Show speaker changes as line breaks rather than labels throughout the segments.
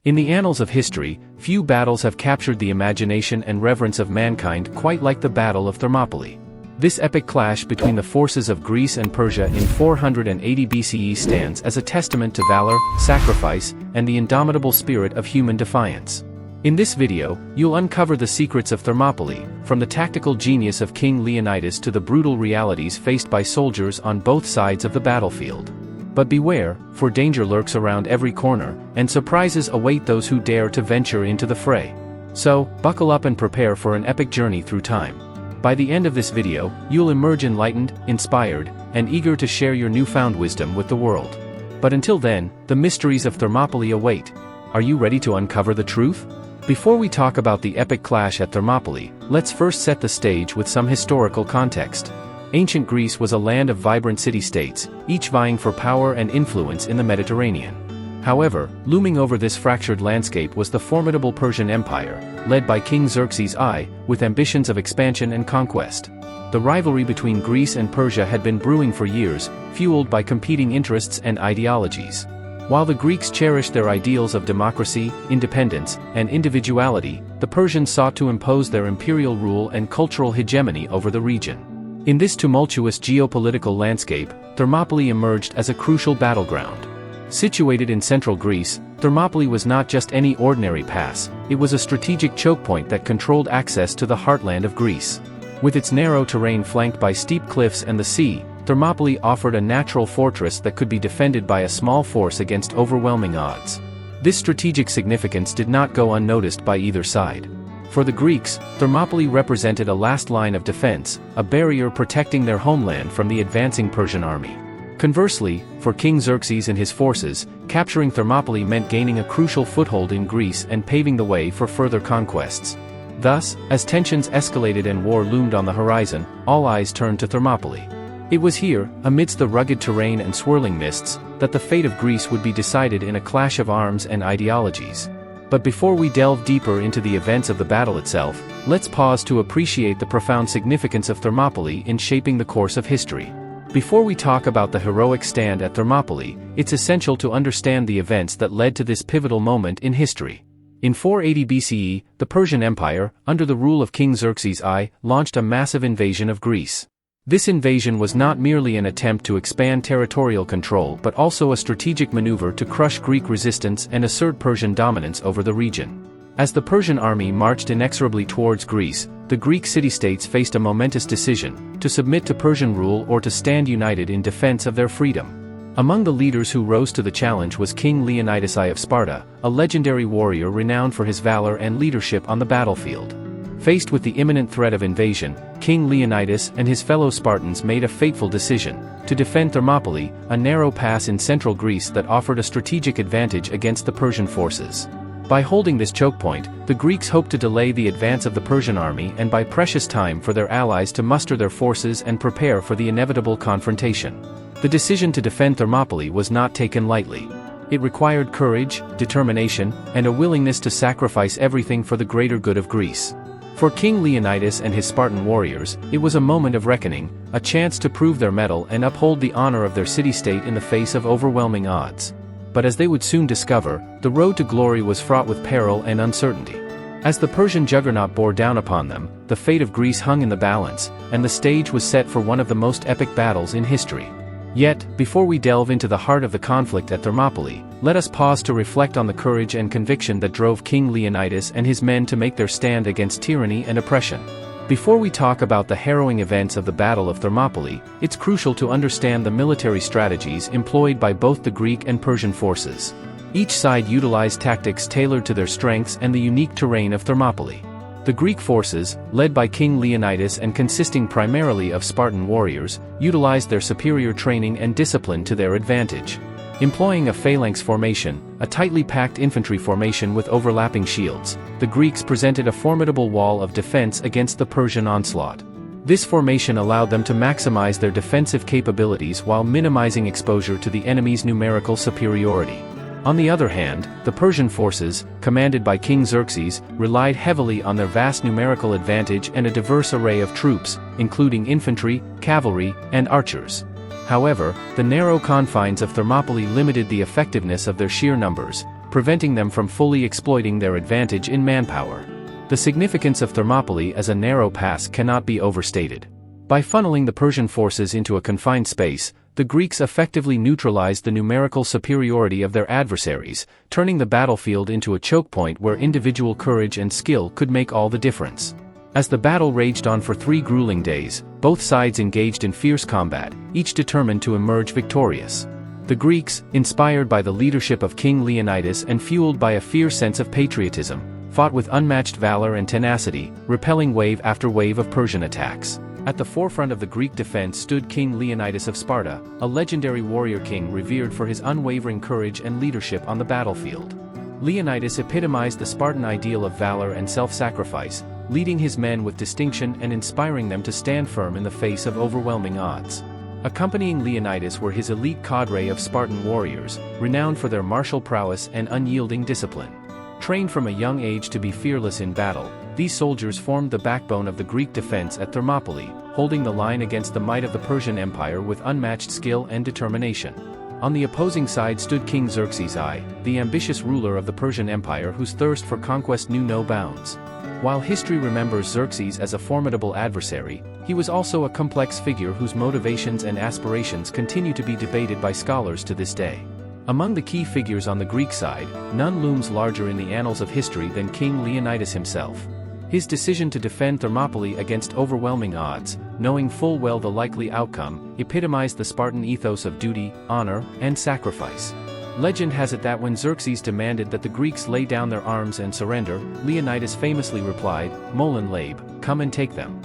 In the annals of history, few battles have captured the imagination and reverence of mankind quite like the Battle of Thermopylae. This epic clash between the forces of Greece and Persia in 480 BCE stands as a testament to valor, sacrifice, and the indomitable spirit of human defiance. In this video, you'll uncover the secrets of Thermopylae, from the tactical genius of King Leonidas to the brutal realities faced by soldiers on both sides of the battlefield. But beware, for danger lurks around every corner, and surprises await those who dare to venture into the fray. So, buckle up and prepare for an epic journey through time. By the end of this video, you'll emerge enlightened, inspired, and eager to share your newfound wisdom with the world. But until then, the mysteries of Thermopylae await. Are you ready to uncover the truth? Before we talk about the epic clash at Thermopylae, let's first set the stage with some historical context. Ancient Greece was a land of vibrant city-states, each vying for power and influence in the Mediterranean. However, looming over this fractured landscape was the formidable Persian Empire, led by King Xerxes I, with ambitions of expansion and conquest. The rivalry between Greece and Persia had been brewing for years, fueled by competing interests and ideologies. While the Greeks cherished their ideals of democracy, independence, and individuality, the Persians sought to impose their imperial rule and cultural hegemony over the region. In this tumultuous geopolitical landscape, Thermopylae emerged as a crucial battleground. Situated in central Greece, Thermopylae was not just any ordinary pass, it was a strategic choke point that controlled access to the heartland of Greece. With its narrow terrain flanked by steep cliffs and the sea, Thermopylae offered a natural fortress that could be defended by a small force against overwhelming odds. This strategic significance did not go unnoticed by either side. For the Greeks, Thermopylae represented a last line of defense, a barrier protecting their homeland from the advancing Persian army. Conversely, for King Xerxes and his forces, capturing Thermopylae meant gaining a crucial foothold in Greece and paving the way for further conquests. Thus, as tensions escalated and war loomed on the horizon, all eyes turned to Thermopylae. It was here, amidst the rugged terrain and swirling mists, that the fate of Greece would be decided in a clash of arms and ideologies. But before we delve deeper into the events of the battle itself, let's pause to appreciate the profound significance of Thermopylae in shaping the course of history. Before we talk about the heroic stand at Thermopylae, it's essential to understand the events that led to this pivotal moment in history. In 480 BCE, the Persian Empire, under the rule of King Xerxes I, launched a massive invasion of Greece. This invasion was not merely an attempt to expand territorial control but also a strategic maneuver to crush Greek resistance and assert Persian dominance over the region. As the Persian army marched inexorably towards Greece, the Greek city-states faced a momentous decision: to submit to Persian rule or to stand united in defense of their freedom. Among the leaders who rose to the challenge was King Leonidas I of Sparta, a legendary warrior renowned for his valor and leadership on the battlefield. Faced with the imminent threat of invasion, King Leonidas and his fellow Spartans made a fateful decision: to defend Thermopylae, a narrow pass in central Greece that offered a strategic advantage against the Persian forces. By holding this choke point, the Greeks hoped to delay the advance of the Persian army and buy precious time for their allies to muster their forces and prepare for the inevitable confrontation. The decision to defend Thermopylae was not taken lightly. It required courage, determination, and a willingness to sacrifice everything for the greater good of Greece. For King Leonidas and his Spartan warriors, it was a moment of reckoning, a chance to prove their mettle and uphold the honor of their city-state in the face of overwhelming odds. But as they would soon discover, the road to glory was fraught with peril and uncertainty. As the Persian juggernaut bore down upon them, the fate of Greece hung in the balance, and the stage was set for one of the most epic battles in history. Yet, before we delve into the heart of the conflict at Thermopylae, let us pause to reflect on the courage and conviction that drove King Leonidas and his men to make their stand against tyranny and oppression. Before we talk about the harrowing events of the Battle of Thermopylae, it's crucial to understand the military strategies employed by both the Greek and Persian forces. Each side utilized tactics tailored to their strengths and the unique terrain of Thermopylae. The Greek forces, led by King Leonidas and consisting primarily of Spartan warriors, utilized their superior training and discipline to their advantage. Employing a phalanx formation, a tightly packed infantry formation with overlapping shields, the Greeks presented a formidable wall of defense against the Persian onslaught. This formation allowed them to maximize their defensive capabilities while minimizing exposure to the enemy's numerical superiority. On the other hand, the Persian forces, commanded by King Xerxes, relied heavily on their vast numerical advantage and a diverse array of troops, including infantry, cavalry, and archers. However, the narrow confines of Thermopylae limited the effectiveness of their sheer numbers, preventing them from fully exploiting their advantage in manpower. The significance of Thermopylae as a narrow pass cannot be overstated. By funneling the Persian forces into a confined space, the Greeks effectively neutralized the numerical superiority of their adversaries, turning the battlefield into a choke point where individual courage and skill could make all the difference. As the battle raged on for 3 grueling days, both sides engaged in fierce combat, each determined to emerge victorious. The Greeks, inspired by the leadership of King Leonidas and fueled by a fierce sense of patriotism, fought with unmatched valor and tenacity, repelling wave after wave of Persian attacks. At the forefront of the Greek defense stood King Leonidas of Sparta, a legendary warrior king revered for his unwavering courage and leadership on the battlefield. Leonidas epitomized the Spartan ideal of valor and self-sacrifice, leading his men with distinction and inspiring them to stand firm in the face of overwhelming odds. Accompanying Leonidas were his elite cadre of Spartan warriors, renowned for their martial prowess and unyielding discipline. Trained from a young age to be fearless in battle, these soldiers formed the backbone of the Greek defense at Thermopylae, holding the line against the might of the Persian Empire with unmatched skill and determination. On the opposing side stood King Xerxes I, the ambitious ruler of the Persian Empire whose thirst for conquest knew no bounds. While history remembers Xerxes as a formidable adversary, he was also a complex figure whose motivations and aspirations continue to be debated by scholars to this day. Among the key figures on the Greek side, none looms larger in the annals of history than King Leonidas himself. His decision to defend Thermopylae against overwhelming odds, knowing full well the likely outcome, epitomized the Spartan ethos of duty, honor, and sacrifice. Legend has it that when Xerxes demanded that the Greeks lay down their arms and surrender, Leonidas famously replied, "Molin Labe, come and take them."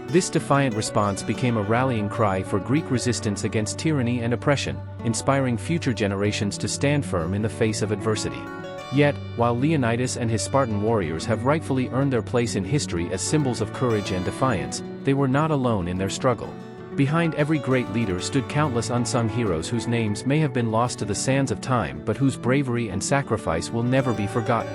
This defiant response became a rallying cry for Greek resistance against tyranny and oppression, inspiring future generations to stand firm in the face of adversity. Yet, while Leonidas and his Spartan warriors have rightfully earned their place in history as symbols of courage and defiance, they were not alone in their struggle. Behind every great leader stood countless unsung heroes whose names may have been lost to the sands of time but whose bravery and sacrifice will never be forgotten.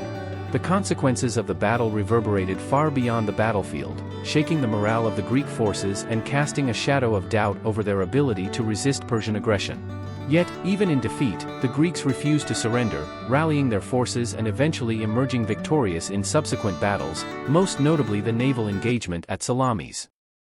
The consequences of the battle reverberated far beyond the battlefield, shaking the morale of the Greek forces and casting a shadow of doubt over their ability to resist Persian aggression. Yet, even in defeat, the Greeks refused to surrender, rallying their forces and eventually emerging victorious in subsequent battles, most notably the naval engagement at Salamis.